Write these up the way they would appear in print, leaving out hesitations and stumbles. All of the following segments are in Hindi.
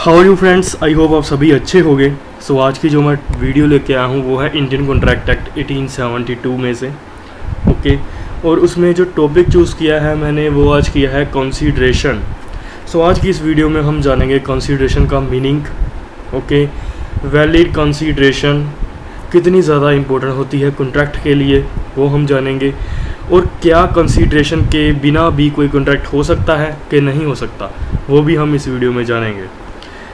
How are you friends, I hope आप सभी अच्छे होंगे। सो आज की जो मैं वीडियो लेके आया हूँ वो है इंडियन कॉन्ट्रैक्ट एक्ट 1872 में से। ओके और उसमें जो टॉपिक चूज़ किया है मैंने वो आज किया है कंसीडरेशन। सो आज की इस वीडियो में हम जानेंगे कंसीडरेशन का मीनिंग। ओके, वैलिड कंसीडरेशन कितनी ज़्यादा इम्पोर्टेंट होती है कॉन्ट्रैक्ट के लिए वो हम जानेंगे, और क्या कंसीडरेशन के बिना भी कोई कॉन्ट्रैक्ट हो सकता है कि नहीं हो सकता वो भी हम इस वीडियो में जानेंगे।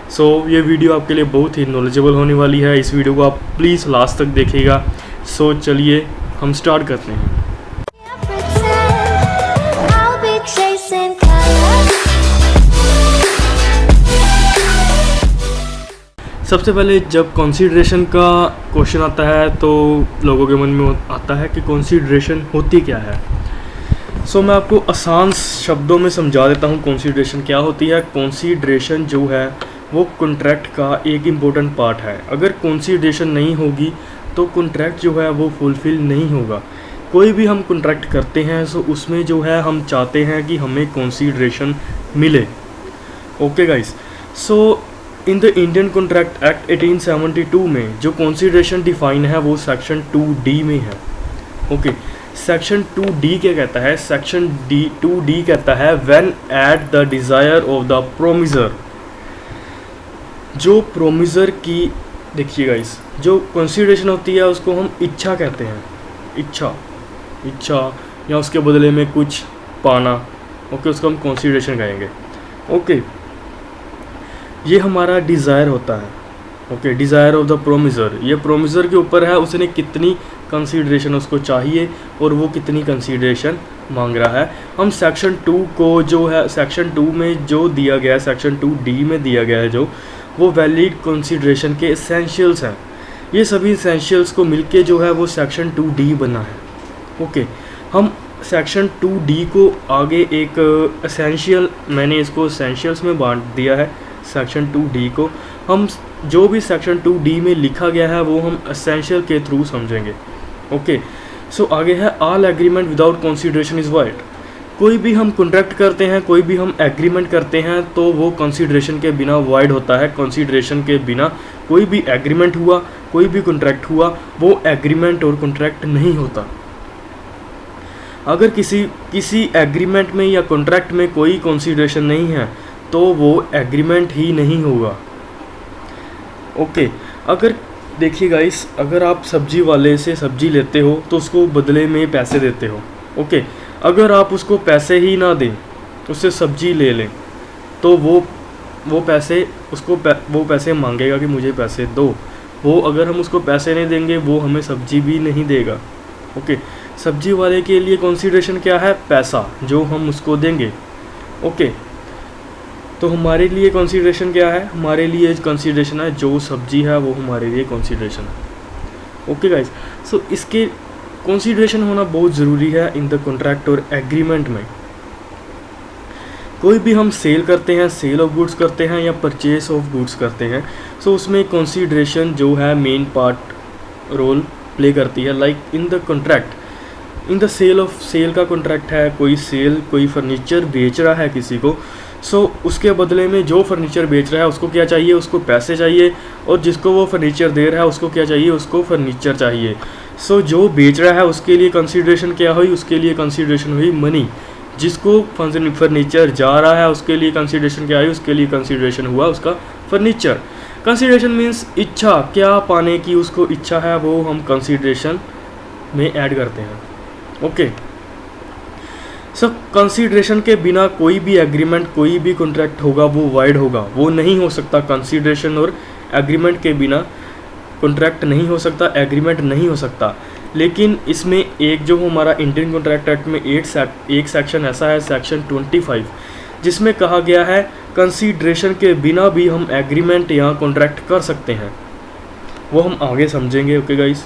सो ये वीडियो आपके लिए बहुत ही नॉलेजेबल होने वाली है। इस वीडियो को आप प्लीज़ लास्ट तक देखिएगा। सो चलिए हम स्टार्ट करते हैं। सबसे पहले जब कंसीडरेशन का क्वेश्चन आता है तो लोगों के मन में आता है कि कंसीडरेशन होती क्या है। सो मैं आपको आसान शब्दों में समझा देता हूँ कंसीडरेशन क्या होती है। कंसीडरेशन जो है वो कॉन्ट्रैक्ट का एक इम्पोर्टेंट पार्ट है। अगर कंसीडरेशन नहीं होगी तो कॉन्ट्रैक्ट जो है वो फुलफ़िल नहीं होगा। कोई भी हम कॉन्ट्रैक्ट करते हैं सो उसमें जो है हम चाहते हैं कि हमें कंसीडरेशन मिले। Okay guys, so in the Indian contract act 1872 में जो कंसीडरेशन डिफाइन है वो सेक्शन 2D में है। ओके, सेक्शन 2D क्या कहता है? सेक्शन 2D कहता है when eight the desire of the promisor. जो प्रोमिसर की, देखिए गाइस, जो कंसीडरेशन होती है उसको हम इच्छा कहते हैं। इच्छा या उसके बदले में कुछ पाना। ओके, उसको हम कंसीडरेशन कहेंगे। ओके, ये हमारा डिज़ायर होता है। Okay, desire of the promisor, ये प्रोमिसर के ऊपर है उसने कितनी कंसीडरेशन उसको चाहिए और वो कितनी कंसीडरेशन मांग रहा है। हम सेक्शन 2 को जो है सेक्शन 2 में जो दिया गया है, सेक्शन 2D में दिया गया है जो, वो वैलिड कंसीडरेशन के एसेंशियल्स हैं। ये सभी एसेंशियल्स को मिलके जो है वो सेक्शन 2D बना है। ओके, हम सेक्शन 2D को आगे एक एसेंशियल, मैंने इसको एसेंशियल्स में बांट दिया है। सेक्शन 2D को हम जो भी सेक्शन 2D में लिखा गया है वो हम एसेंशियल के थ्रू समझेंगे। ओके, सो आगे है all agreement without consideration is wide. कोई भी हम कॉन्ट्रैक्ट करते हैं, कोई भी हम एग्रीमेंट करते हैं तो वो कंसीडरेशन के बिना वाइड होता है। कंसीडरेशन के बिना कोई भी एग्रीमेंट हुआ, कोई भी कॉन्ट्रैक्ट हुआ, वो एग्रीमेंट और कॉन्ट्रैक्ट नहीं होता। अगर किसी एग्रीमेंट में या कॉन्ट्रैक्ट में कोई कंसीडरेशन नहीं है तो वो एग्रीमेंट ही नहीं होगा। ओके, अगर देखिए गाइस, अगर आप सब्जी वाले से सब्जी लेते हो तो उसको बदले में पैसे देते हो। ओके, अगर आप उसको पैसे ही ना दें, उससे सब्जी ले लें, तो वो पैसे मांगेगा कि मुझे पैसे दो। वो अगर हम उसको पैसे नहीं देंगे वो हमें सब्जी भी नहीं देगा। ओके, सब्जी वाले के लिए कंसीडरेशन क्या है? पैसा जो हम उसको देंगे। ओके, तो हमारे लिए कंसीडरेशन क्या है? हमारे लिए कंसीडरेशन है जो सब्जी है वो हमारे लिए कंसीडरेशन है। ओके गाइस, सो इसके कंसीडरेशन होना बहुत ज़रूरी है इन द कॉन्ट्रैक्ट और एग्रीमेंट में। कोई भी हम सेल करते हैं, सेल ऑफ गुड्स करते हैं या परचेस ऑफ गुड्स करते हैं, सो उसमें कंसीडरेशन जो है मेन पार्ट रोल प्ले करती है। Like in the contract, in the sale का कॉन्ट्रैक्ट है, कोई फर्नीचर बेच रहा है किसी को, सो उसके बदले में जो फर्नीचर बेच रहा है उसको क्या चाहिए? उसको पैसे चाहिए। और जिसको वो फर्नीचर दे रहा है उसको क्या चाहिए? उसको फर्नीचर चाहिए। सो जो बेच रहा है उसके लिए कंसीडरेशन क्या हुई? उसके लिए कंसीडरेशन हुई मनी। जिसको फर्नीचर जा रहा है उसके लिए कंसीडरेशन क्या हुई? उसके लिए कंसीडरेशन हुआ उसका फर्नीचर। कंसीडरेशन मीन्स इच्छा, क्या पाने की उसको इच्छा है वो हम कंसीडरेशन में ऐड करते हैं। ओके, सब कंसीडरेशन के बिना कोई भी एग्रीमेंट, कोई भी कॉन्ट्रैक्ट होगा वो वाइड होगा, वो नहीं हो सकता। कंसीडरेशन और एग्रीमेंट के बिना कॉन्ट्रैक्ट नहीं हो सकता, एग्रीमेंट नहीं हो सकता। लेकिन इसमें एक जो हमारा इंडियन कॉन्ट्रैक्ट एक्ट में एक सेक्शन ऐसा है, सेक्शन 25, जिसमें कहा गया है कंसीडरेशन के बिना भी हम एग्रीमेंट या कॉन्ट्रैक्ट कर सकते हैं। वो हम आगे समझेंगे। ओके गाइस,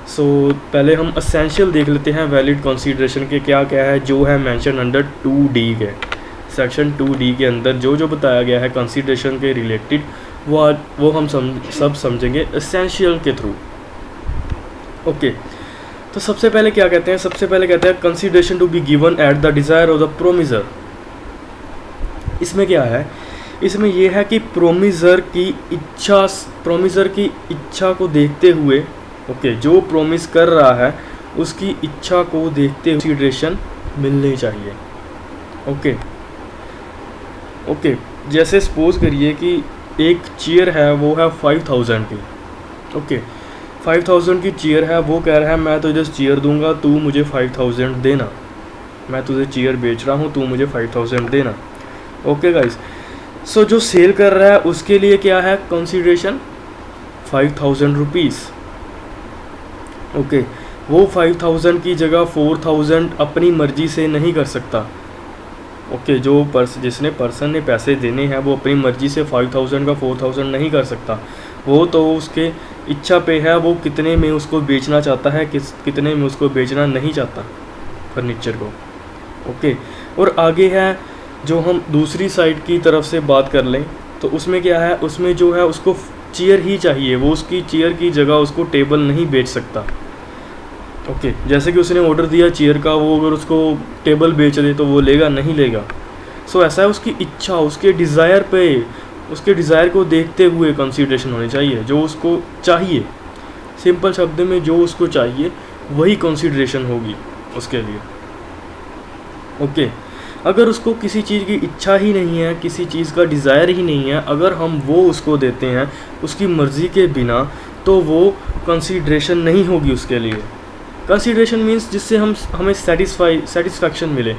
सो पहले हम एसेंशियल देख लेते हैं वैलिड कंसीडरेशन के क्या क्या है जो है मेंशन अंडर 2D के। सेक्शन 2D के अंदर जो जो बताया गया है कंसीडरेशन के रिलेटेड वो हम सब समझेंगे एसेंशियल के थ्रू। ओके, तो सबसे पहले क्या कहते हैं? सबसे पहले कहते हैं consideration to be given at the desire of the promisor. इसमें क्या है इसमें यह है कि प्रोमिसर की इच्छा को देखते हुए, ओके, जो प्रोमिस कर रहा है उसकी इच्छा को देखते हुए कंसीडरेशन मिलनी चाहिए। ओके, जैसे सपोज करिए कि एक चेयर है, वो है 5000 की। ओके, 5000 की चेयर है, वो कह रहा है मैं तुझे चेयर दूंगा, तू मुझे 5000 देना। मैं तुझे चेयर बेच रहा हूँ, तू मुझे 5000 देना। ओके गाइस, सो जो सेल कर रहा है उसके लिए क्या है कंसीडरेशन? 5000 रुपीज़। ओके, वो 5000 की जगह 4000 अपनी मर्जी से नहीं कर सकता। ओके, जो जिसने पर्सन ने पैसे देने हैं वो अपनी मर्जी से 5000 का 4000 नहीं कर सकता। वो तो उसके इच्छा पे है, वो कितने में उसको बेचना चाहता है, कितने में उसको बेचना नहीं चाहता फर्नीचर को। ओके, और आगे है जो हम दूसरी साइड की तरफ से बात कर लें तो उसमें क्या है, उसमें जो है उसको चेयर ही चाहिए, वो उसकी चेयर की जगह उसको टेबल नहीं बेच सकता। ओके, जैसे कि उसने ऑर्डर दिया चेयर का, वो अगर उसको टेबल बेच दे तो वो लेगा नहीं लेगा। सो ऐसा है, उसकी इच्छा, उसके डिज़ायर पे, उसके डिज़ायर को देखते हुए कंसीडरेशन होनी चाहिए। जो उसको चाहिए, सिंपल शब्द में जो उसको चाहिए वही कंसीडरेशन होगी उसके लिए। ओके, अगर उसको किसी चीज़ की इच्छा ही नहीं है, किसी चीज़ का डिज़ायर ही नहीं है, अगर हम वो उसको देते हैं उसकी मर्ज़ी के बिना, तो वो कंसीडरेशन नहीं होगी उसके लिए। कंसीडरेशन मीन्स जिससे हमें सेटिस्फैक्शन मिले।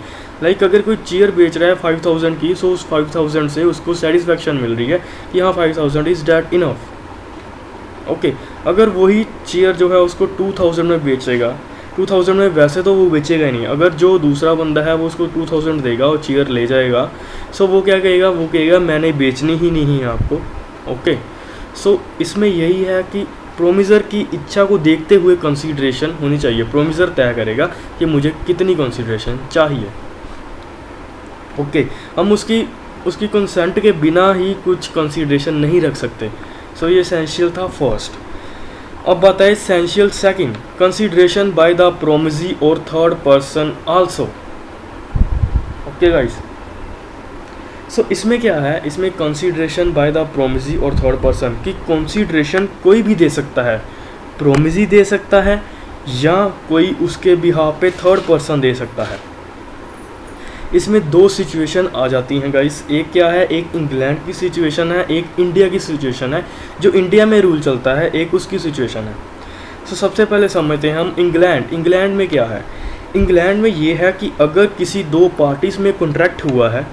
लाइक अगर कोई चेयर बेच रहा है 5000 की, सो उस 5000 से उसको सेटिस्फैक्शन मिल रही है कि हाँ 5000 इज़ डैट इनफ। ओके, अगर वही चेयर जो है उसको 2000 में बेचेगा, 2000 में वैसे तो वो बेचेगा ही नहीं। अगर जो दूसरा बंदा है वो उसको 2000 देगा और चेयर ले जाएगा, सो वो क्या कहेगा, वो कहेगा मैंने बेचनी ही नहीं है आपको। ओके, सो इसमें यही है कि प्रोमिसर की इच्छा को देखते हुए कंसीडरेशन होनी चाहिए। प्रोमिसर तय करेगा कि मुझे कितनी कंसीडरेशन चाहिए। ओके, हम उसकी कंसेंट के बिना ही कुछ कंसीडरेशन नहीं रख सकते। सो ये एसेंशियल था फर्स्ट। अब बात है essential second, consideration by the promisee और third person also. Okay guys, so इसमें क्या है, इसमें कंसीडरेशन बाय द प्रोमिसी और थर्ड पर्सन की कंसीडरेशन कोई भी दे सकता है। प्रोमिसी दे सकता है या कोई उसके बिहाफ पे थर्ड पर्सन दे सकता है। इसमें दो सिचुएशन आ जाती हैं गाइस। एक क्या है, एक इंग्लैंड की सिचुएशन है, एक इंडिया की सिचुएशन है। जो इंडिया में रूल चलता है एक उसकी सिचुएशन है। सो सबसे पहले समझते हैं हम इंग्लैंड में क्या है। इंग्लैंड में ये है कि अगर किसी दो पार्टीज़ में कॉन्ट्रैक्ट हुआ है,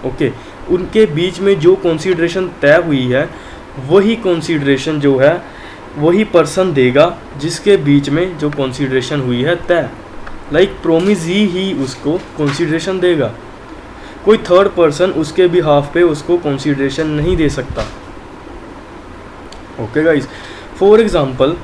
ओके, उनके बीच में जो कंसीडरेशन तय हुई है वही कंसीडरेशन जो है वही पर्सन देगा जिसके बीच में जो कंसीडरेशन हुई है तय। लाइक प्रोमिसी ही उसको कंसीडरेशन देगा, कोई थर्ड पर्सन उसके बिहाफ पे उसको कंसीडरेशन नहीं दे सकता। Okay guys, for example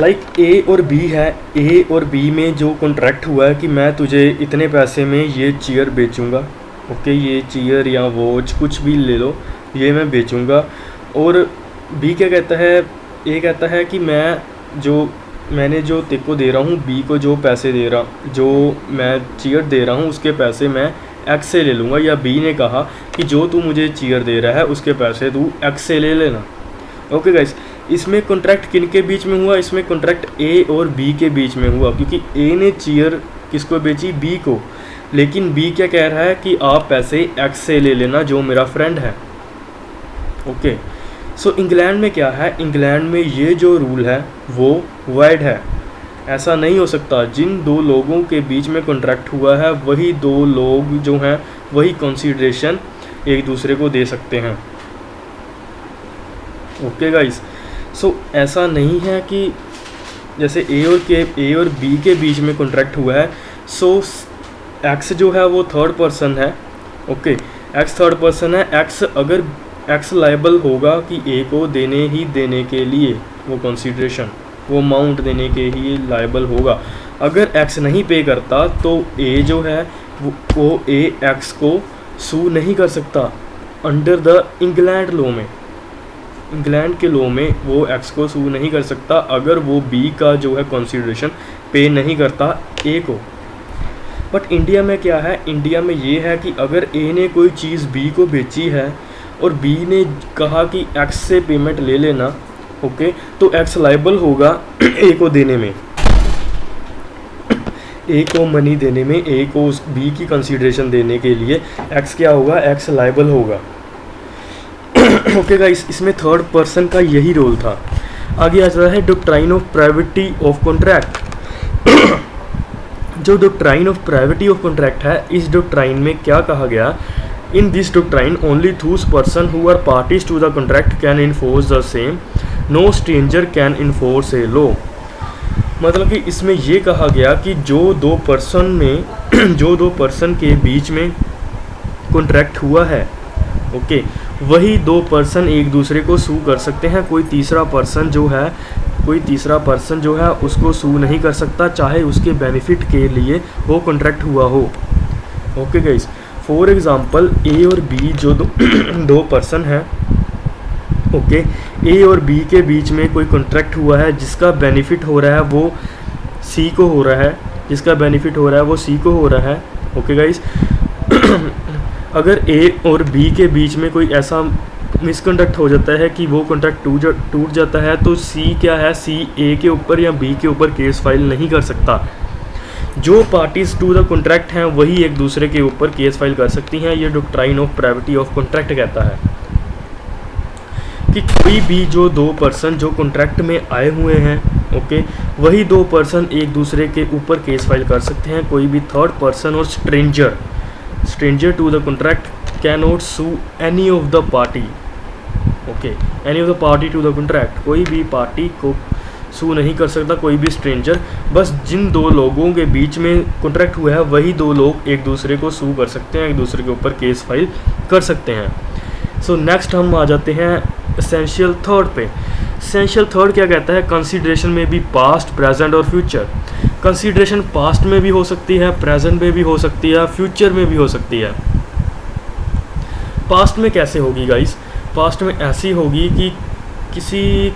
like a और बी है, ए और बी में जो कॉन्ट्रैक्ट हुआ है कि मैं तुझे इतने पैसे में ये चेयर बेचूंगा। ओके, ये चेयर या वॉच कुछ भी ले लो, ये मैं बेचूंगा। और बी क्या कहता है, ए कहता है कि मैंने जो तेरे को दे रहा हूँ, बी को जो पैसे दे रहा, जो मैं चेयर दे रहा हूँ उसके पैसे मैं एक्स से ले लूँगा। या बी ने कहा कि जो तू मुझे चेयर दे रहा है उसके पैसे तू एक्स से ले लेना। ओके गाइस, इसमें कॉन्ट्रैक्ट किन के बीच में हुआ, इसमें कॉन्ट्रैक्ट ए और बी के बीच में हुआ, क्योंकि ए ने चेयर किसको बेची, बी को। लेकिन बी क्या कह रहा है कि आप पैसे एक्स से ले लेना जो मेरा फ्रेंड है। ओके, सो इंग्लैंड में क्या है, इंग्लैंड में ये जो रूल है वो वैलिड है। ऐसा नहीं हो सकता, जिन दो लोगों के बीच में कॉन्ट्रैक्ट हुआ है वही दो लोग जो हैं वही कंसीडरेशन एक दूसरे को दे सकते हैं। ओके गाइस, सो ऐसा नहीं है कि जैसे ए और बी के बीच में कॉन्ट्रैक्ट हुआ है, सो एक्स जो है वो थर्ड पर्सन है। ओके, एक्स थर्ड पर्सन है। एक्स अगर एक्स लायबल होगा कि ए को देने के लिए वो कंसीडरेशन, वो अमाउंट देने के ही लायबल होगा। अगर एक्स नहीं पे करता तो ए जो है वो ए एक्स को सू नहीं कर सकता अंडर द इंग्लैंड लॉ में। इंग्लैंड के लॉ में वो एक्स को सू नहीं कर सकता अगर वो बी का जो है कंसीडरेशन पे नहीं करता ए को। बट इंडिया में क्या है, इंडिया में ये है कि अगर ए ने कोई चीज़ बी को बेची है और बी ने कहा कि एक्स से पेमेंट ले लेना, ओके, तो एक्स लायबल होगा ए को देने में, ए को मनी देने में, ए को उस बी की कंसीडरेशन देने के लिए एक्स क्या होगा, एक्स लायबल होगा। ओके गाइस, इसमें थर्ड पर्सन का यही रोल था। आगे आ जाता है डॉक्ट्राइन ऑफ प्राइवेटी ऑफ कॉन्ट्रैक्ट। जो डॉक्ट्राइन ऑफ प्राइवेटी ऑफ कॉन्ट्रैक्ट है, इस डॉक्ट्राइन में क्या कहा गया, in this doctrine only those person who are parties to the contract can enforce the same, no stranger can enforce a law। मतलब कि इसमें ये कहा गया कि जो दो पर्सन के बीच में कॉन्ट्रैक्ट हुआ है, ओके, वही दो पर्सन एक दूसरे को सू कर सकते हैं। कोई तीसरा पर्सन जो है उसको सू नहीं कर सकता, चाहे उसके बेनिफिट के लिए वो कॉन्ट्रैक्ट हुआ हो। ओके गाइस, फॉर एग्ज़ाम्पल ए और बी जो दो पर्सन हैं, ओके, ए और बी के बीच में कोई कॉन्ट्रैक्ट हुआ है जिसका बेनिफिट हो रहा है वो सी को हो रहा है, ओके गाइस। अगर ए और बी के बीच में कोई ऐसा मिसकंडक्ट हो जाता है कि वो कॉन्ट्रैक्ट टूट जाता है, तो सी क्या है, सी ए के ऊपर या बी के ऊपर केस फाइल नहीं कर सकता। जो पार्टीज टू द कॉन्ट्रैक्ट हैं वही एक दूसरे के ऊपर केस फाइल कर सकती हैं। ये डॉक्ट्राइन ऑफ प्राइवेटी ऑफ कॉन्ट्रैक्ट कहता है कि कोई भी जो दो पर्सन जो कॉन्ट्रैक्ट में आए हुए हैं, ओके, वही दो पर्सन एक दूसरे के ऊपर केस फाइल कर सकते हैं। कोई भी थर्ड पर्सन और stranger to the contract can not sue any of the party, okay, any of the party to the contract. कोई भी पार्टी को सू नहीं कर सकता, कोई भी स्ट्रेंजर। बस जिन दो लोगों के बीच में कॉन्ट्रैक्ट हुआ है वही दो लोग एक दूसरे को सू कर सकते हैं, एक दूसरे के ऊपर केस फाइल कर सकते हैं। सो नेक्स्ट हम आ जाते हैं एसेंशियल थर्ड पे। एसेंशियल थर्ड क्या कहता है, कंसीडरेशन में भी पास्ट, प्रेजेंट और फ्यूचर। कंसीडरेशन पास्ट में भी हो सकती है, प्रेजेंट में भी हो सकती है, फ्यूचर में भी हो सकती है। पास्ट में कैसे होगी गाइस, पास्ट में ऐसी होगी कि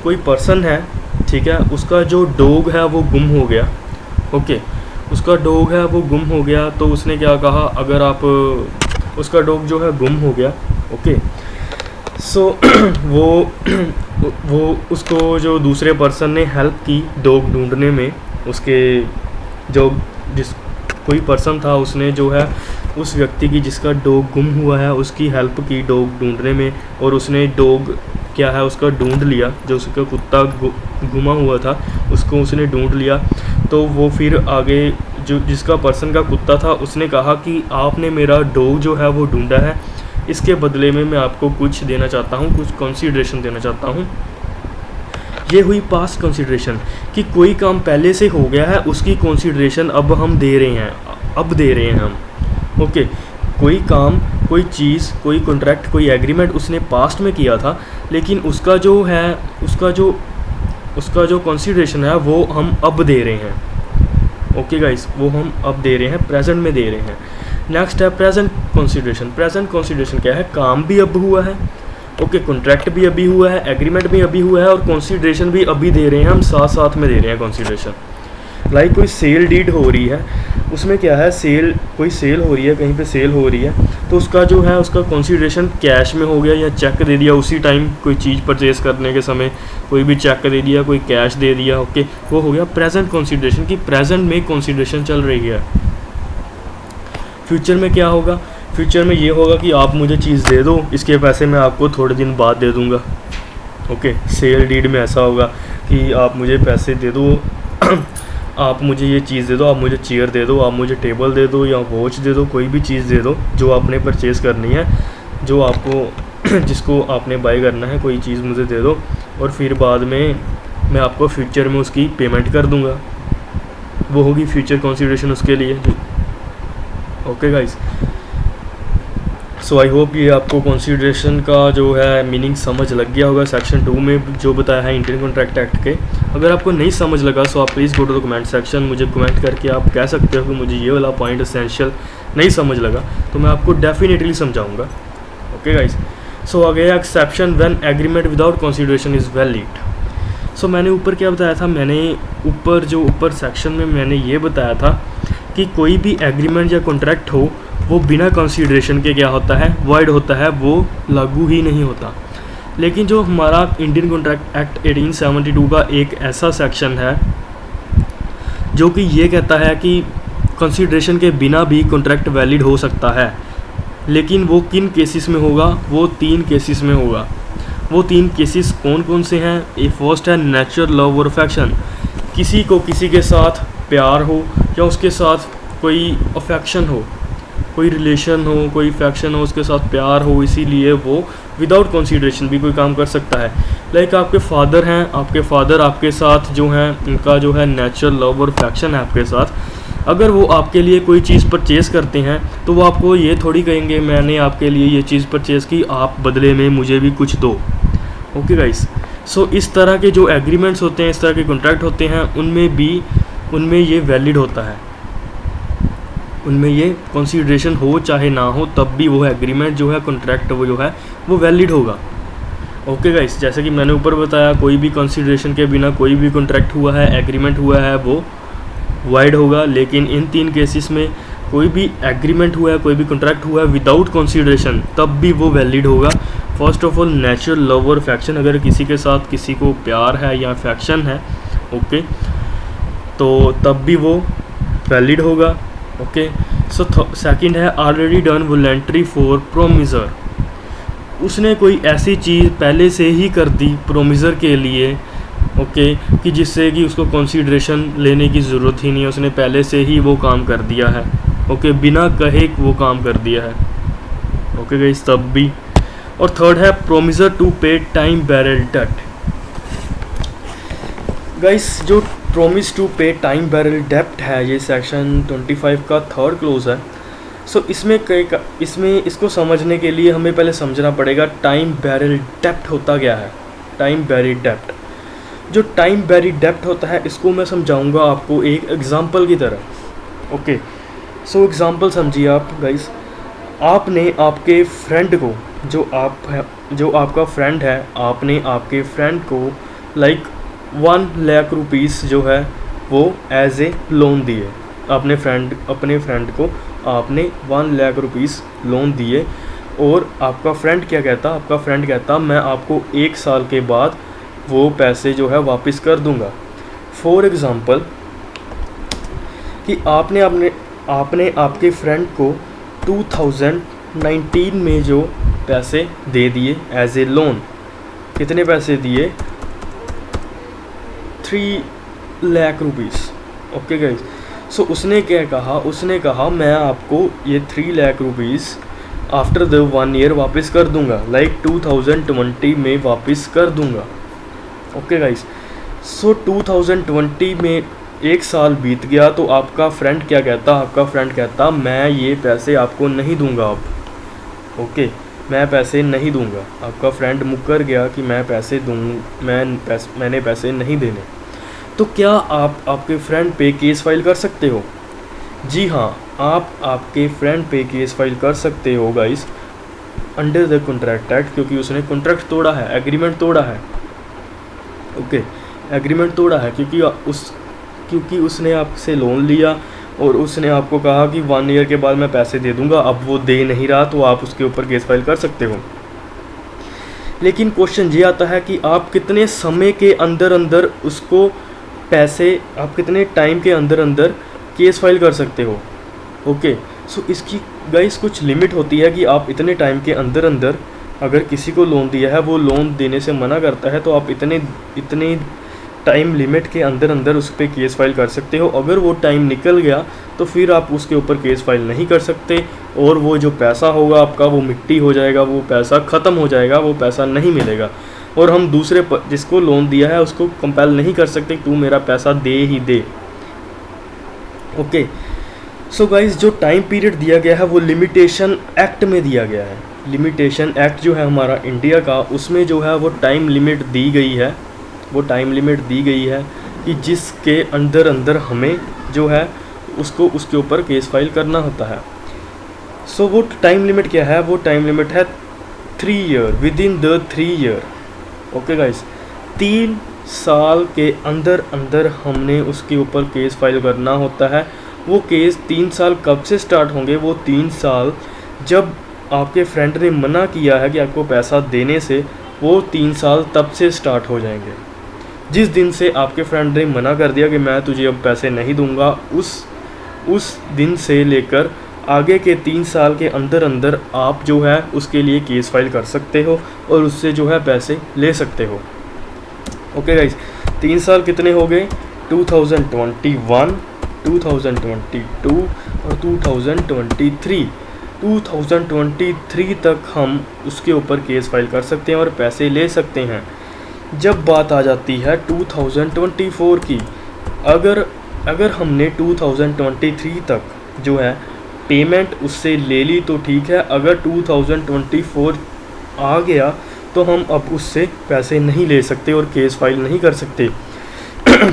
कोई पर्सन है, ठीक है, उसका जो डॉग है वो गुम हो गया, ओके, उसका डॉग है वो गुम हो गया, तो उसने क्या कहा, अगर आप उसका डॉग जो है गुम हो गया, ओके, सो वो उसको जो दूसरे पर्सन ने हेल्प की डॉग ढूंढने में, उसके जो कोई पर्सन था उसने जो है उस व्यक्ति की जिसका डॉग गुम हुआ है उसकी हेल्प की डॉग ढूंढने में, और उसने डॉग क्या है उसका ढूंढ लिया, जो उसका कुत्ता गुमा हुआ था उसको उसने ढूंढ लिया। तो वो फिर आगे जो जिसका पर्सन का कुत्ता था उसने कहा कि आपने मेरा डॉग जो है वो ढूंढा है, इसके बदले में मैं आपको कुछ देना चाहता हूँ, कुछ कंसीडरेशन देना चाहता हूँ। ये हुई पास्ट कंसीडरेशन कि कोई काम पहले से हो गया है, उसकी कंसीडरेशन अब हम दे रहे हैं, हम, ओके। कोई काम, कोई चीज़, कोई कॉन्ट्रैक्ट, कोई एग्रीमेंट उसने पास्ट में किया था, लेकिन उसका जो कंसीडरेशन है वो हम अब दे रहे हैं, ओके गाइस, वो हम अब दे रहे हैं, प्रेजेंट में दे रहे हैं। नेक्स्ट है प्रेजेंट कंसीडरेशन। प्रेजेंट कंसीडरेशन क्या है, काम भी अब हुआ है, ओके, कॉन्ट्रैक्ट भी अभी हुआ है, एग्रीमेंट भी अभी हुआ है, और कंसीडरेशन भी अभी दे रहे हैं, हम साथ में दे रहे हैं कंसीडरेशन। लाइक कोई सेल डीड हो रही है, उसमें क्या है, कोई सेल हो रही है, कहीं पे सेल हो रही है, तो उसका जो है उसका कंसीडरेशन कैश में हो गया या चेक दे दिया, उसी टाइम कोई चीज़ परचेज़ करने के समय कोई भी चेक दे दिया, कोई कैश दे दिया, ओके, वो हो गया प्रेजेंट कंसीडरेशन की प्रेजेंट में कंसीडरेशन चल रही है। फ्यूचर में क्या होगा, फ्यूचर में ये होगा कि आप मुझे चीज़ दे दो, इसके पैसे मैं आपको थोड़े दिन बाद दे दूँगा, ओके। सेल डीड में ऐसा होगा कि आप मुझे पैसे दे दो, आप मुझे ये चीज़ दे दो, आप मुझे चेयर दे दो, आप मुझे टेबल दे दो या वॉच दे दो, कोई भी चीज़ दे दो जो आपने परचेज़ करनी है, जो आपको जिसको आपने बाय करना है, कोई चीज़ मुझे दे दो, और फिर बाद में मैं आपको फ्यूचर में उसकी पेमेंट कर दूँगा। वो होगी फ्यूचर कंसीडरेशन उसके लिए, okay guys. So I hope ये आपको कंसीडरेशन का जो है मीनिंग समझ लग गया होगा सेक्शन 2 में जो बताया है इंडियन कॉन्ट्रैक्ट एक्ट के। अगर आपको नहीं समझ लगा सो आप please go to the comment section, मुझे कमेंट करके आप कह सकते हो कि मुझे ये वाला पॉइंट एसेंशियल नहीं समझ लगा, तो मैं आपको डेफिनेटली समझाऊंगा, ओके गाइस। सो आ गया exception when agreement without consideration is valid. So मैंने ऊपर क्या बताया था, मैंने ऊपर सेक्शन में मैंने ये बताया था कि कोई भी एग्रीमेंट या कॉन्ट्रैक्ट हो वो बिना कंसीडरेशन के क्या होता है, वॉइड होता है, वो लागू ही नहीं होता। लेकिन जो हमारा इंडियन कॉन्ट्रैक्ट एक्ट 1872 का एक ऐसा सेक्शन है जो कि ये कहता है कि कंसीडरेशन के बिना भी कॉन्ट्रैक्ट वैलिड हो सकता है। लेकिन वो किन केसेस में होगा, वो 3 केसेस में होगा। वो 3 केसेस कौन कौन से हैं? ए फर्स्ट है नेचुरल लव और अफेक्शन, किसी को किसी के साथ प्यार हो या उसके साथ कोई अफेक्शन हो, कोई रिलेशन हो, कोई अफेक्शन हो, उसके साथ प्यार हो, इसीलिए वो विदाउट कंसीडरेशन भी कोई काम कर सकता है। लाइक आपके फादर हैं, आपके फादर आपके साथ जो हैं उनका जो है नेचुरल लव और अफेक्शन है आपके साथ, अगर वो आपके लिए कोई चीज़ परचेज़ करते हैं तो वो आपको ये थोड़ी कहेंगे मैंने आपके लिए ये चीज़ परचेज़ की, आप बदले में मुझे भी कुछ दो। ओके गाइस, सो इस तरह के जो एग्रीमेंट्स होते हैं, इस तरह के कॉन्ट्रैक्ट होते हैं, उनमें ये वैलिड होता है, उनमें ये कंसीडरेशन हो चाहे ना हो तब भी वो एग्रीमेंट जो है, कॉन्ट्रैक्ट वो जो है वो वैलिड होगा। ओके गाइस, जैसे कि मैंने ऊपर बताया, कोई भी कंसीडरेशन के बिना कोई भी कॉन्ट्रैक्ट हुआ है, एग्रीमेंट हुआ है, वो वाइड होगा। लेकिन इन 3 केसेस में कोई भी एग्रीमेंट हुआ है, कोई भी कॉन्ट्रैक्ट हुआ है विदाउट कंसीडरेशन, तब भी वो वैलिड होगा। First of all natural love और अफेक्शन, अगर किसी के साथ किसी को प्यार है या अफेक्शन है, ओके, तो तब भी वो वैलिड होगा। ओके, सो सेकंड है already done voluntary for promisor, उसने कोई ऐसी चीज़ पहले से ही कर दी प्रोमिसर के लिए, ओके, कि जिससे कि उसको कंसीडरेशन लेने की ज़रूरत ही नहीं है, उसने पहले से ही वो काम कर दिया है। ओके, बिना कहे वो काम कर दिया है। ओके गाइस, तब भी। और थर्ड है प्रोमिसर टू पे टाइम बैरल डेट। गाइस, जो प्रोमिस टू पे टाइम बैरल डेप्ट है, ये सेक्शन 25 का 3rd क्लोज है। सो इसमें इसको समझने के लिए हमें पहले समझना पड़ेगा टाइम बैरल डेप्ट होता क्या है। टाइम बैरल डेप्ट, जो टाइम बैरल डेप्ट होता है, इसको मैं समझाऊंगा आपको एक एग्जांपल की तरह। ओके, सो एग्जांपल समझिए आप गाइस। आपने आपके फ्रेंड को, जो आपका फ्रेंड है, आपने आपके फ्रेंड को लाइक 1 लाख रुपीस जो है वो एज ए लोन दिए। अपने फ्रेंड को आपने 1 लाख रुपीस लोन दिए, और आपका फ्रेंड क्या कहता? आपका फ्रेंड कहता मैं आपको 1 साल के बाद वो पैसे जो है वापस कर दूंगा। फॉर एग्ज़ाम्पल कि आपने आपके फ्रेंड को 2019 में जो पैसे दे दिए एज ए लोन। कितने पैसे दिए? 3 लाख रुपीस। ओके गाइस, सो उसने क्या कहा? उसने कहा मैं आपको ये 3 lakh rupees after the 1 year वापस कर दूंगा, लाइक 2020 में वापस कर दूंगा। ओके गाइस, सो 2020 में 1 साल बीत गया, तो आपका फ्रेंड क्या कहता? आपका फ्रेंड कहता मैं ये पैसे आपको नहीं दूंगा अब। ओके, मैं पैसे नहीं दूंगा। आपका फ्रेंड मुकर गया कि मैं पैसे मैंने पैसे नहीं देने। तो क्या आप आपके फ्रेंड पे केस फाइल कर सकते हो? जी हाँ, आप आपके फ्रेंड पे केस फाइल कर सकते हो guys, under the contract act, क्योंकि उसने कॉन्ट्रैक्ट तोड़ा है, एग्रीमेंट तोड़ा है। ओके, एग्रीमेंट तोड़ा है क्योंकि उसने आपसे लोन लिया और उसने आपको कहा कि 1 ईयर के बाद मैं पैसे दे दूंगा। अब वो दे नहीं रहा, तो आप उसके ऊपर केस फाइल कर सकते हो। लेकिन क्वेश्चन ये आता है कि आप कितने समय के अंदर उसको पैसे, आप कितने टाइम के अंदर केस फाइल कर सकते हो। ओके, सो इसकी गाइस कुछ लिमिट होती है कि आप इतने टाइम के अंदर अगर किसी को लोन दिया है, वो लोन देने से मना करता है, तो आप इतने टाइम लिमिट के अंदर उस पर केस फाइल कर सकते हो। अगर वो टाइम निकल गया तो फिर आप उसके ऊपर केस फाइल नहीं कर सकते, और वो जो पैसा होगा आपका वो मिट्टी हो जाएगा, वो पैसा ख़त्म हो जाएगा, वो पैसा नहीं मिलेगा। और हम दूसरे जिसको लोन दिया है उसको कंपेल नहीं कर सकते तू मेरा पैसा दे ही दे। ओके, सो गाइस, जो टाइम पीरियड दिया गया है वो लिमिटेशन एक्ट में दिया गया है। लिमिटेशन एक्ट जो है हमारा इंडिया का, उसमें जो है वो टाइम लिमिट दी गई है। वो टाइम लिमिट दी गई है कि जिसके अंदर हमें जो है उसको उसके ऊपर केस फाइल करना होता है। सो वो टाइम लिमिट क्या है? वो टाइम लिमिट है 3 year, with in the 3 year. Okay guys, 3 साल के अंदर हमने उसके ऊपर केस फाइल करना होता है। वो केस 3 साल कब से स्टार्ट होंगे? वो 3 साल जब आपके फ्रेंड ने मना किया है कि आपको पैसा देने से, वो 3 साल तब से स्टार्ट हो जाएंगे। जिस दिन से आपके फ्रेंड ने मना कर दिया कि मैं तुझे अब पैसे नहीं दूंगा, उस दिन से लेकर आगे के 3 साल के अंदर अंदर आप जो है उसके लिए केस फाइल कर सकते हो और उससे जो है पैसे ले सकते हो। ओके गाइस, 3 साल कितने हो गए? 2021, 2022 और 2023। 2023 तक हम उसके ऊपर केस फाइल कर सकते हैं और पैसे ले सकते हैं। जब बात आ जाती है 2024 की, अगर हमने 2023 तक जो है पेमेंट उससे ले ली तो ठीक है, अगर 2024 आ गया तो हम अब उससे पैसे नहीं ले सकते और केस फाइल नहीं कर सकते।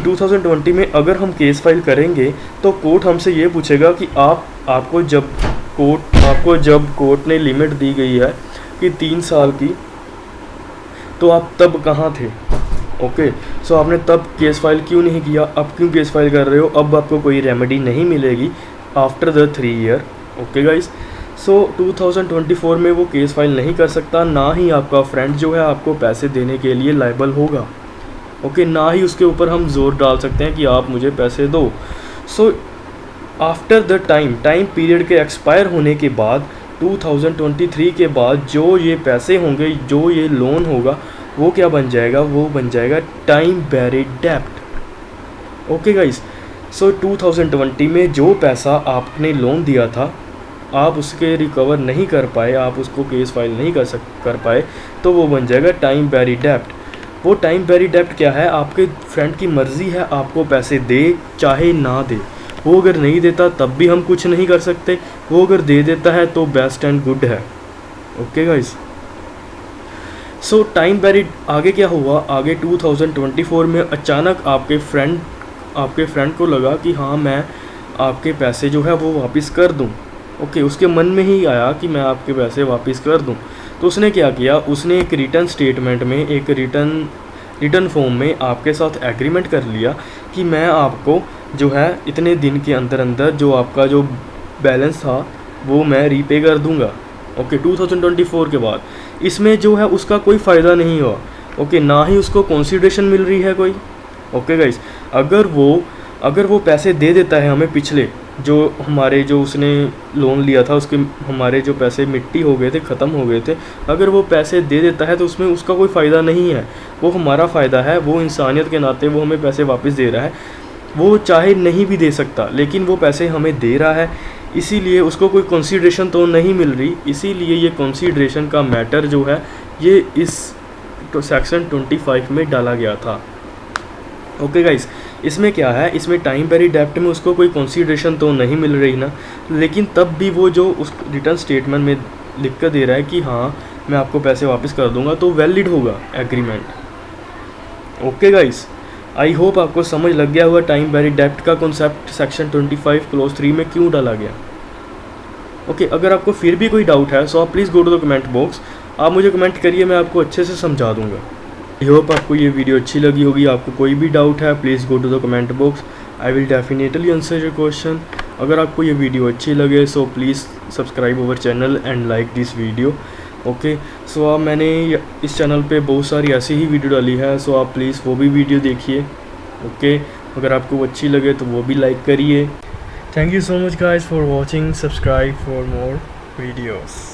2020 में अगर हम केस फाइल करेंगे तो कोर्ट हमसे ये पूछेगा कि आपको जब कोर्ट ने लिमिट दी गई है कि 3 साल की, तो आप तब कहाँ थे? ओके, सो आपने तब केस फाइल क्यों नहीं किया? अब क्यों केस फाइल कर रहे हो? अब आपको कोई रेमेडी नहीं मिलेगी after the 3 year. Okay guys, so 2024 में वो केस फाइल नहीं कर सकता, ना ही आपका फ्रेंड जो है आपको पैसे देने के लिए लायबल होगा। ओके, ना ही उसके ऊपर हम जोर डाल सकते हैं कि आप मुझे पैसे दो। So after the time period के एक्सपायर होने के बाद 2023 के बाद जो ये पैसे होंगे, जो ये लोन होगा, वो क्या बन जाएगा? वो बन जाएगा टाइम बैरिड डेब्ट। ओके गाइस, सो 2020 में जो पैसा आपने लोन दिया था, आप उसके रिकवर नहीं कर पाए, आप उसको केस फाइल नहीं कर पाए, तो वो बन जाएगा टाइम बैरिड डेब्ट। वो टाइम बैरिड डेब्ट क्या है? आपके फ्रेंड की मर्ज़ी है आपको पैसे दे चाहे ना दे। वो अगर नहीं देता तब भी हम कुछ नहीं कर सकते, वो अगर दे देता है तो बेस्ट एंड गुड है। ओके गाइस, सो टाइम बैरिड आगे क्या हुआ? आगे 2024 में अचानक आपके फ्रेंड को लगा कि हाँ, मैं आपके पैसे जो है वो वापस कर दूं। ओके, उसके मन में ही आया कि मैं आपके पैसे वापस कर दूं। तो उसने क्या किया? उसने एक रिटर्न स्टेटमेंट में, एक रिटर्न फॉर्म में आपके साथ एग्रीमेंट कर लिया कि मैं आपको जो है इतने दिन के अंदर अंदर जो आपका जो बैलेंस था वो मैं रीपे कर दूंगा। ओके, 2024 के बाद इसमें जो है उसका कोई फ़ायदा नहीं हुआ। ओके, ना ही उसको कंसीडरेशन मिल रही है कोई। ओके गाइस, अगर वो पैसे दे देता है हमें, पिछले जो उसने लोन लिया था उसके हमारे जो पैसे मिट्टी हो गए थे, ख़त्म हो गए थे, अगर वो पैसे दे देता है तो उसमें उसका कोई फ़ायदा नहीं है, वो हमारा फ़ायदा है। वो इंसानियत के नाते वो हमें पैसे वापस दे रहा है। वो चाहे नहीं भी दे सकता, लेकिन वो पैसे हमें दे रहा है, इसीलिए उसको कोई कंसीडरेशन तो नहीं मिल रही। इसीलिए ये कंसीडरेशन का मैटर जो है ये इस सेक्शन 25 में डाला गया था। ओके गाइस, इसमें क्या है? इसमें टाइम बैरिड डेब्ट में उसको कोई कंसीडरेशन तो नहीं मिल रही ना, लेकिन तब भी वो जो उस रिटर्न स्टेटमेंट में लिख कर दे रहा है कि हाँ मैं आपको पैसे वापस कर दूंगा, तो वैलिड होगा agreement. Okay guys, I hope आपको समझ लग गया होगा टाइम बैरिड डेब्ट का कॉन्सेप्ट सेक्शन 25 क्लॉज 3 में क्यों डाला गया। ओके, अगर आपको फिर भी कोई डाउट है सो आप please go to the comment box, आप मुझे कमेंट करिए, मैं आपको अच्छे से समझा दूंगा। आई होप आपको ये वीडियो अच्छी लगी होगी। आपको कोई भी डाउट है please go to the comment box, I will definitely answer your question. अगर आपको ये वीडियो अच्छी लगे so please subscribe our channel and like this video. Okay, so आप मैंने इस चैनल पे बहुत सारी ऐसी ही वीडियो डाली है, सो आप प्लीज़ वो भी वीडियो देखिए। ओके, अगर आपको वो अच्छी लगे तो वो भी लाइक करिए। Thank you so much guys for watching, subscribe for more videos.